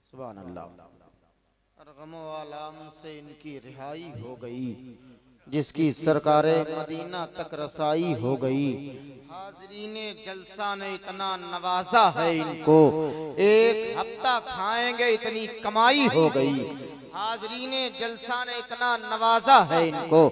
सुभान अल्लाह। गमो आलम से इनकी रिहाई हो गई, जिसकी सरकारे मदीना तक रसाई हो गई। हाज़रीने जलसा ने इतना नवाजा है इनको, एक हफ्ता खाएंगे इतनी कमाई हो गई। हाज़रीने जलसा ने इतना नवाजा है इनको,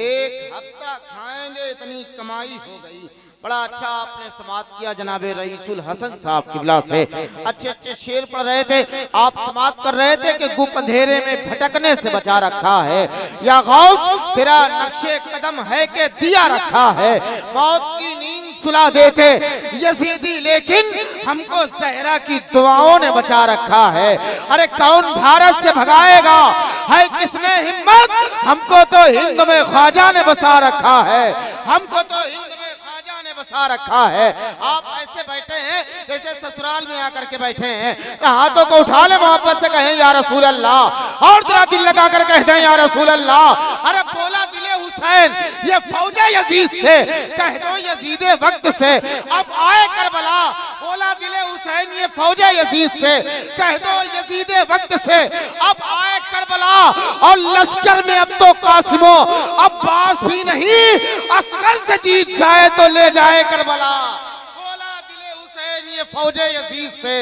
एक हफ्ता खाएंगे इतनी कमाई हो गई। बड़ा अच्छा आपने समात किया जनाबे रईसुल हसन साहब किबला से, अच्छे अच्छे शेर पढ़ रहे थे। आप समात कर रहे थे कि गुप अंधेरे में भटकने से बचा रखा है, या गौस तेरा नक्शे कदम है कि दिया रखा है। मौत की नींद सुला देते यजीदी, लेकिन हमको सहरा की दुआओं ने बचा रखा है। अरे कौन भारत से भगाएगा, है किसमें हिम्मत, हमको तो हिंद में ख्वाजा ने बसा रखा है, हमको तो हिंद बसा रखा है। आप ऐसे बैठे हैं जैसे ससुराल में आकर के बैठे हैं। हाथों को उठा ले, मोहब्बत से कहें या रसूल अल्लाह, और जरा दिल लगा कर कह दें या रसूल अल्लाह। अरे बोला दिले हुसैन ये फौजे यजीद से, कह दो यजीदे वक्त से अब आए करबला। बोला दिले हुसैन ये फौजे यजीद से, कह दो यजीदे वक्त से अब आए करबला। और लश्कर में अब तो कासिमो अब्बास भी नहीं, असगर से जीत जाए तो ले जाए करबला। बोला दिले हुसैन ये फौजे यजीद से,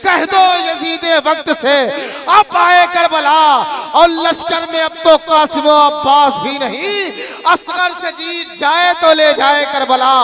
कह दो यजीदे वक्त से अब आए करबला। और लश्कर में अब तो कासिमो अब्बास भी नहीं, असगर से जीत जाए तो ले जाए करबला,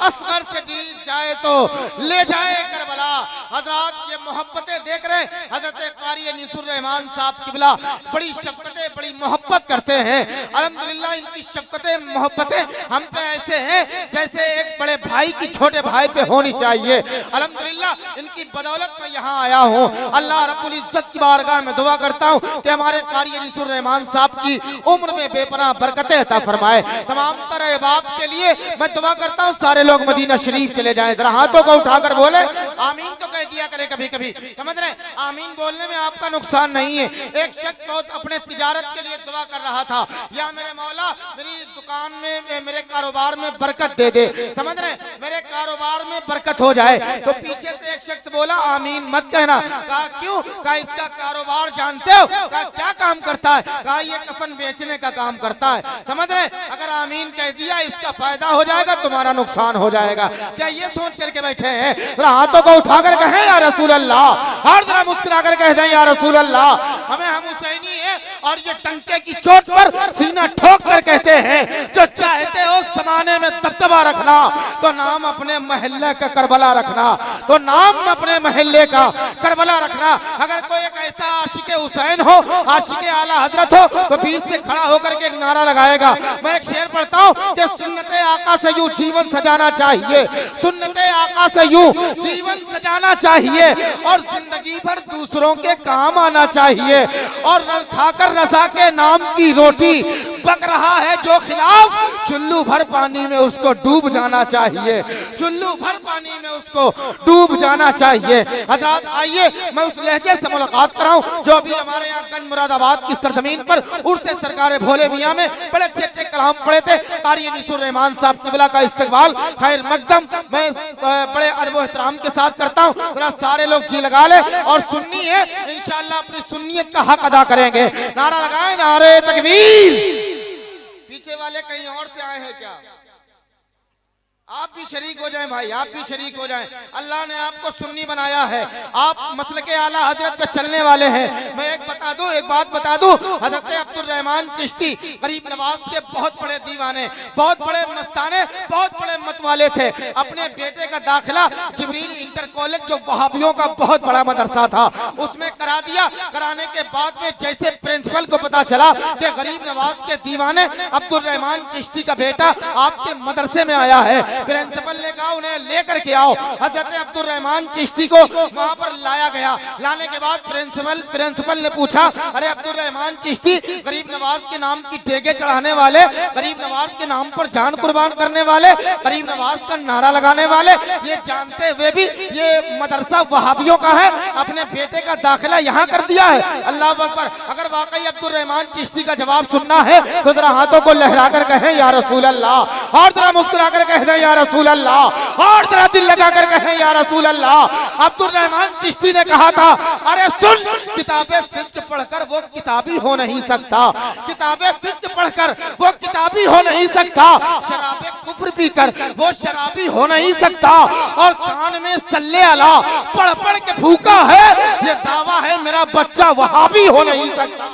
असगर से जीत जाए तो ले जाए करबला। हजरात ये मोहब्बतें देख रहे हैं, हजरत कारी अनीसुर रहमान साहब किबला बड़ी शफ़क़तें बड़ी मोहब्बत करते हैं। अल्हम्दुलिल्लाह इनकी शफ़क़तें मोहब्बतें हम पे ऐसे हैं जैसे एक बड़े भाई की छोटे भाई पे होनी चाहिए। अल्हम्दुलिल्लाह इनकी बदौलत मैं यहाँ आया हूँ। अल्लाह रब्बुल इज्जत की बारगाह में दुआ करता हूँ कि हमारे कारी अनीसुर रहमान साहब की उम्र में बेपनाह बरकतें अता फरमाए। तमाम तरह बाप के लिए मैं दुआ करता हूँ सारे लोग मदीना शरीफ चले जाएं। जरा हाथों को उठाकर बोले आमीन तो कह दिया करे कभी कभी, समझ रहे? आमीन बोलने में आपका नुकसान नहीं है। एक शख्स बहुत अपने तिजारत के लिए दुआ कर रहा था, या मेरे मौला मेरी दुकान में मेरे कारोबार में बरकत दे दे, समझ रहे? मेरे कारोबार में बरकत हो जाए। तो पीछे से एक शख्स बोला आमीन मत कहना। कहा क्यों? कहा इसका कारोबार जानते हो? कहा क्या काम करता है? कहा ये कफन बेचने का काम करता है, समझ रहे? अगर आमीन कह दिया इसका फायदा हो जाएगा, तुम्हारा नुकसान हो जाएगा। क्या ये सोच करके बैठे हैं? हाथों को उठाकर कहें या रसूल अल्लाह, और जरा मुस्कुरा कर कह दें या रसूल अल्लाह। हमें हम हुसैनी है और ये टंके की चोट पर सीना ठोक कर कहते हैं जो चाहते हो जमाने में दबदबा रखना तो नाम अपने महल्ले का करबला रखना, तो नाम अपने महल्ले का करबला रखना। अगर कोई एक ऐसा आशिक हुसैन हो, आशिक आला हजरत हो, तो बीच से खड़ा होकर के एक नारा लगाएगा। मैं एक शेर पढ़ता हूँ कि सुन्नते आका से यूं जीवन सजाना चाहिए, सुन्नते आका से यूं जीवन सजाना चाहिए, और जिंदगी भर दूसरों के काम आना चाहिए। और खाकर रजा के नाम की रोटी पक रहा है जो खिलाफ, चुल्लू भर पानी में उसको डूब जाना चाहिए, चुल्लू भर पानी में उसको डूब जाना चाहिए। हजरात आइए मैं उस लहजे से मुलाकात कराऊं जो अभी हमारे यहाँ गंज मुरादाबाद की सरजमीन पर उर्से सरकार भोले मियाँ में बड़े अच्छे अच्छे कलाम पढ़े थे। कारी अनीसुर रहमान साहब किबला का इस्तकबाल खैर मकदम मैं बड़े अदब व एहतराम के साथ करता हूँ। सारे लोग जी लगा ले, और सुन्नी है इंशाअल्लाह अपनी सुन्नियत का हक अदा करेंगे। नारा लगाए नारे तकबीर। पीछे वाले कहीं और से आए हैं क्या? आप भी शरीक हो जाएं भाई, आप भी शरीक हो जाएं। अल्लाह ने आपको सुन्नी बनाया है, आप मसलके आला हजरत पे चलने वाले हैं। मैं एक बात बता दूं, हजरत अब्दुल रहमान चिश्ती गरीब नवाज के बहुत बड़े दीवाने, बहुत बड़े मस्ताने, बहुत बड़े मत वाले थे। अपने बेटे का दाखिला जिब्रील इंटर कॉलेज जो वहाबियों का बहुत बड़ा मदरसा था उसमें करा दिया। कराने के बाद में जैसे प्रिंसिपल को पता चला कि गरीब नवाज के दीवाने अब्दुल रहमान चिश्ती का बेटा आपके मदरसे में आया है, प्रिंसिपल ने कहा उन्हें लेकर के आओ। हजरत अब्दुल रहमान चिश्ती को वहां पर लाया गया। लाने के बाद प्रिंसिपल ने पूछा अरे अब्दुल रहमान चिश्ती गरीब नवाज के नाम की डेगे चढ़ाने वाले, गरीब नवाज के नाम पर जान कुर्बान करने वाले, गरीब नवाज का नारा लगाने वाले, ये जानते हुए भी ये मदरसा वहाबियों का है, अपने बेटे का दाखिला यहाँ कर दिया है। अल्लाह अकबर। अगर वाकई अब्दुल रहमान चिश्ती का जवाब सुनना है तो जरा हाथों को लहराकर कहें या रसूल अल्लाह, और जरा मुस्कुराकर कह दें या रसूल अल्लाह, और जरा दिल लगाकर कहें या रसूल अल्लाह। अब्दुल रहमान चिश्ती ने कहा था अरे सुन किताबें फिक्र पढ़कर वो किताबी हो नहीं सकता, किताबें फिक्र पढ़कर वो किताबी हो नहीं सकता, शराबे कुफ्र पीकर वो शराबी हो नहीं सकता, और कान में सल्ले अला पढ़ पढ़ के फूका है, ये दावा है मेरा बच्चा वहाबी हो नहीं सकता।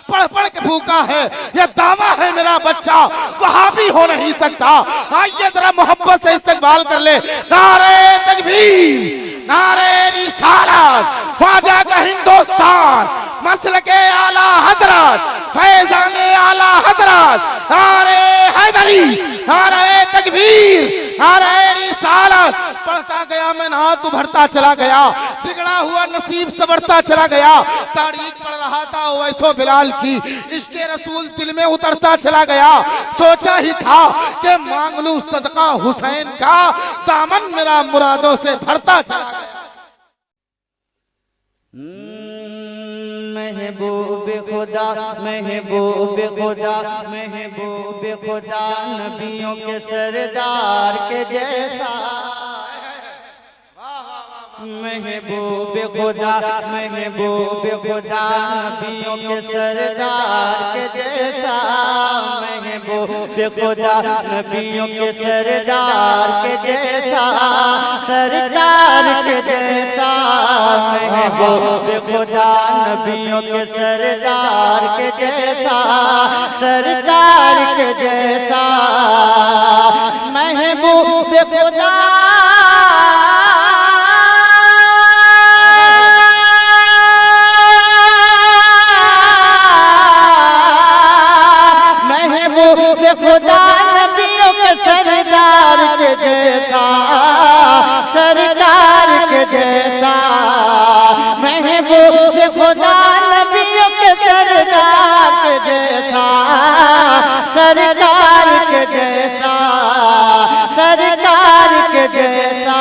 पढ़ पढ़ के फूका है, यह दावा है मेरा बच्चा वहाबी हो नहीं सकता। आइए जरा मोहब्बत से इस्तकबाल कर ले। नारे तकबीर, नारे रिसालत, ख्वाजा का हिंदुस्तान, मसलके आला हजरत, फैजाने आला हजरत, नारे हैदरी, नारे तकबीर, नारे रिसालत। पढ़ता गया मैं नात उभरता चला गया, बिगड़ा हुआ नसीब संवरता चला गया। तारीख पढ़ रहा था वैसो बिलाल की, इश्क़े रसूल दिल में उतरता चला गया। सोचा ही था कि मांग लूं सदका हुसैन का, दामन मेरा मुरादों से भरता चला गया। महबूब खुदा, महबूब खुदा, महबूब खुदा, नबियों के सरदार के जैसा। महबूब खुदा, महबूब खुदा, नबियों के सरदार के जैसा। महबूब खुदा, नबियों के सरदार के जैसा, सरकार के जैसा। महबूब खुदा, नबियों के सरदार के जैसा, सरकार के जैसा। महबूब खुदा, खुदा, नबियों के सरदार के जैसा, सरकार के जैसा। महबूब खुदा, नबियों के सरदार के जैसा, सरकार के जैसा, सरकार के जैसा।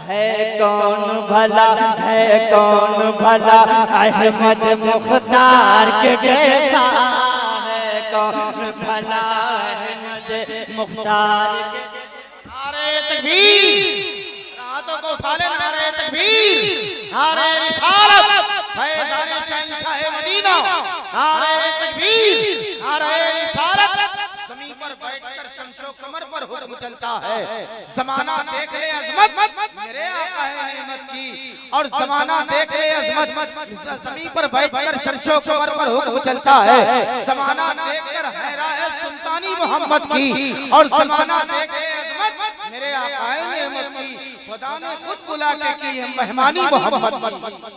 है कौन भला, है कौन भला, अहमद मुख्तार के जैसा। कौन भला, अहमद मुख्तार के। नारे तकबीर, हाथों को उठा ले। नारे तकबीर, नारे रिसालत, फैज़ाने शहंशाह मदीना। नारे तकबीर, नारे रिसालत। ज़मीन पर बैठकर शमशो कमर पर हुक्म चलता है। ज़माना देख ले अज़मत मेरे आका है नेमत की, और ज़माना देख ले अज़मत, ज़मीन पर बैठकर शमशो कमर पर हुक्म चलता है। ज़माना देखकर हैरा है सुल्तानी मोहम्मद की, और ज़माना देख ले अज़मत मेरे आका है नेमत की। खुदा ने खुद बुला के की है मेहमानी मोहम्मद की।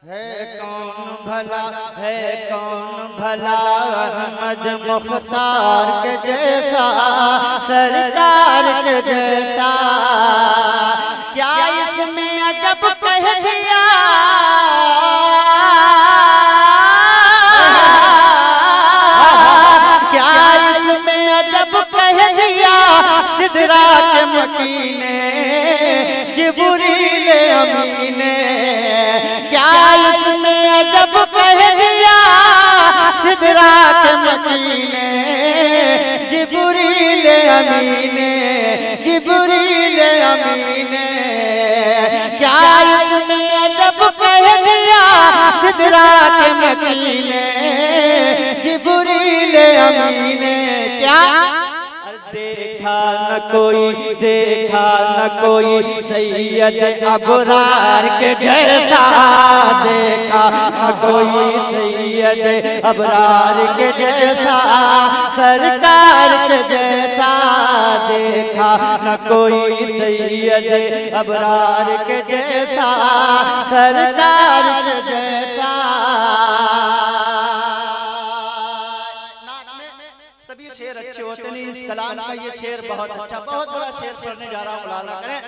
है कौन भला, है कौन भला, अहमद मुख्तार के जैसा, सरकार के जैसा। क्या इसमें अजब कह दिया, क्या इसमें अजब कह दिया, सिदरा के मकीने, जिब्रील अमीने। क्या इसमें अजब कह दिया, सिदरा के मकीने, जिब्रील अमीने, जिब्रील अमीने। क्या इसमें अजब कह दिया, सिदरा के मकीने, जिब्रील अमीने। क्या देखा न कोई, देखा न कोई, सैयद अबरार के जैसा। देखा न कोई, सैयद अबरार के जैसा, सरकार के जैसा। देखा न कोई, सैयद अबरार के जैसा, सरकार के जैसा। सभी शेर अच्छे होते नहीं, इस कलाम का ये शेर बहुत अच्छा, बहुत बड़ा शेर पढ़ने जा रहा हूँ। मुलाजा करें,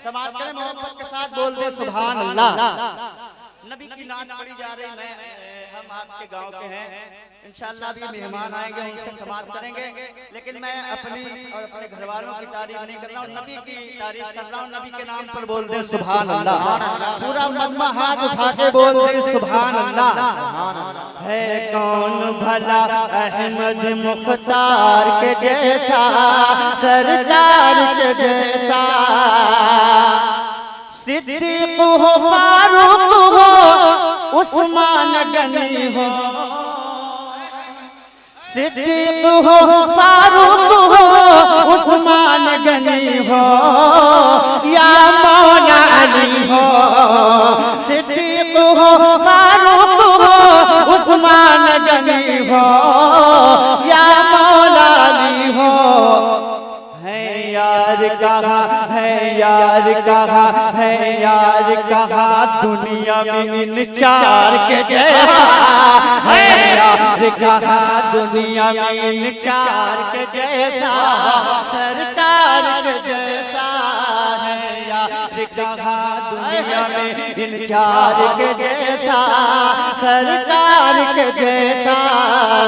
समाज करें, मोहब्बत के साथ बोल दे सुभान अल्लाह। नबी की नात पढ़ी जा रही। मैं हम आपके गांव के हैं, इंशाअल्लाह भी मेहमान आएंगे, उनसे समाप्त करेंगे। लेकिन मैं अपनी और अपने घर वालों की तारीफ नहीं कर रहा हूँ, नबी की तारीफ कर रहा हूँ। नबी के नाम पर बोल दे सुभान अल्लाह। पूरा मजमा हाथ उठा के बोल दे सुभान अल्लाह। है कौन भला, अहमद मुख्तार के जैसा, सरदार के जैसा। सिद्दीक हो, फारूक हो, उस्मान गनी हो। सिद्दीक हो, फारूक हो, उस्मान गनी हो, या मौला अली हो। सिद्दीक हो, फारूक हो, उस्मान गनी हो, या मौला अली हो। है यार कहाँ, है यार कहाँ, है यार कहाँ दुनिया में इन चार के जैसा। है यार कहाँ दुनिया में इन चार के जैसा, सरकार के जैसा। है यार कहाँ दुनिया में इन चार के जैसा, सरकार के जैसा।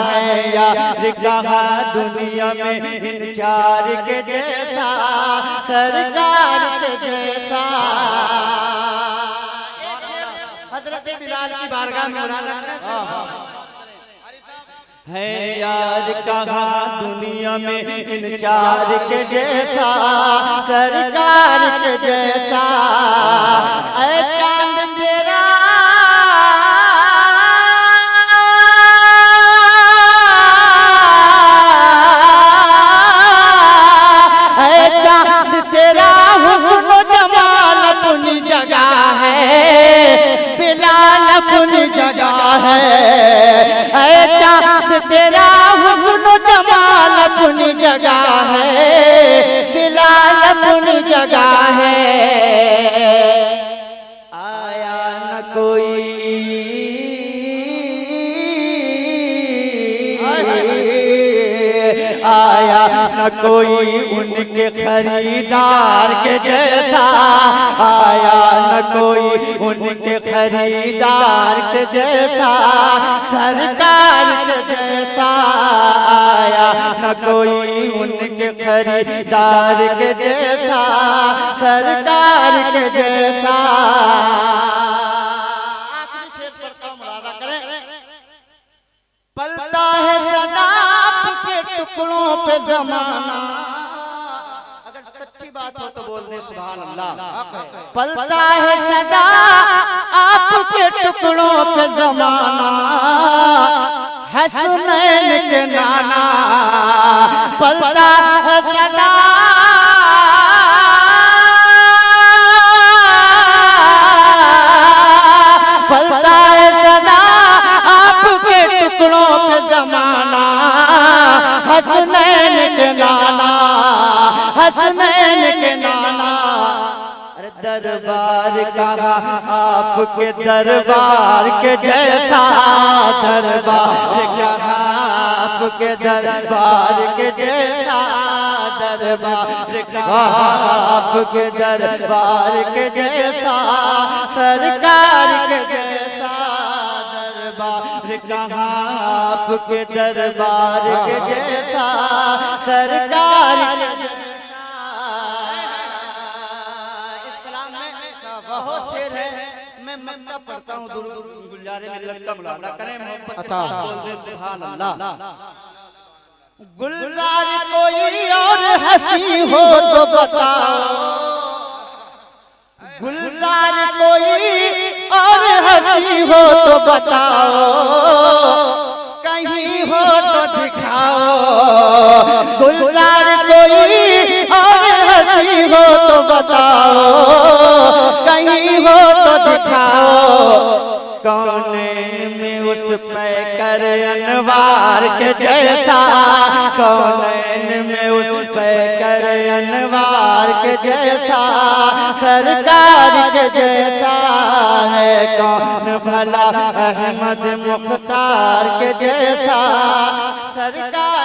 है यार कहाँ दुनिया में इन चार के जैसा, सरकार के जैसा। हजरत बिलाल की बारगाह में है यार कहाँ दुनिया में इन चार के जैसा, सरकार के जैसा। ऐ चांद तेरा अपनी जगह है, बिलाल अपनी जगह है। ऐ चाँद तेरा हुस्न जमाल अपनी जगह है, बिलाल अपनी जगह है। आया न कोई आया न कोई उनके खरीदार के जैसा। आया न कोई उनके खरीदार के जैसा, सरकार के जैसा। आया न कोई उनके खरीदार के जैसा, सरकार के जैसा। आखिरी शेर पढ़ता हूं, मुलाजा करें। पलता है सदा के टुकड़ों पे जमाना। अगर सच्ची बात हो तो बोल दे सुभान अल्लाह। पलता है सदा आपके टुकड़ों पे जमाना, हसनैन के नाना। पलता है सदा पलता है सदा आपके टुकड़ों पे जमाना, हसनैन के नाना, हसनैन के नाना। अरे दरबार कहाँ आपके दरबार के जैसा, दरबार कहाँ आपके दरबार के जैसा, दरबार कहाँ आपके दरबार के जैसा, सरकार के जैसा। दरबार कहाँ आपके दरबार के जैसा, सरकार के जैसा। इस कलाम में बहुत शेर है, मैं मक्ता पढ़ता हूँ। दुरूद गुलजारे में लगता मुलादा करें, मोहब्बत के साथ बोल दे सुभान अल्लाह। गुलजार कोई और हंसी हो तो बताओ, गुलजार कोई और हंसी हो तो बताओ, कहीं हो तो दिखाओ। गुलजार कोई और हंसी हो तो बताओ, कहीं हो तो दिखाओ। कौनैन में उस पैकर अनवार के जैसा, कौनैन में उस पैकर अनवार के जैसा, सरकार के जैसा। है कौन भला अहमद मुख्तार के जैसा, सरकार